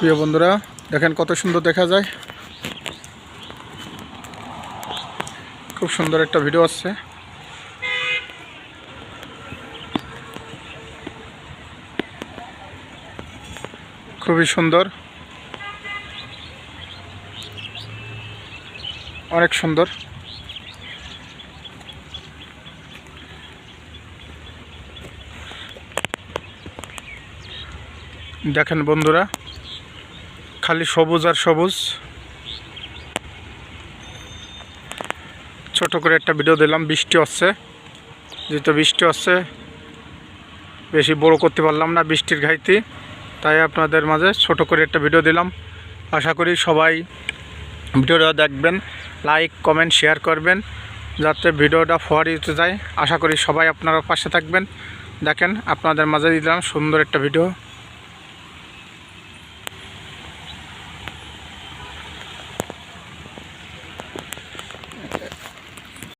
প্রিয় বন্ধুরা, দেখেন কত সুন্দর দেখা যায়। খুব সুন্দর একটা ভিডিও আসছে। খুবই সুন্দর, অনেক সুন্দর। দেখেন বন্ধুরা, খালি সবুজ আর সবুজ। ছোট করে একটা ভিডিও দিলাম। বৃষ্টি হচ্ছে, যেহেতু বৃষ্টি হচ্ছে বেশি বড় করতে পারলাম না বৃষ্টির ঘাইতে, তাই আপনাদের মাঝে ছোট করে একটা ভিডিও দিলাম। আশা করি সবাই ভিডিওটা দেখবেন, লাইক কমেন্ট শেয়ার করবেন, যাতে ভিডিওটা ফরওয়ার্ড যায়। আশা করি সবাই আপনারা পাশে থাকবেন। দেখেন আপনাদের মাঝে দিলাম সুন্দর একটা ভিডিও।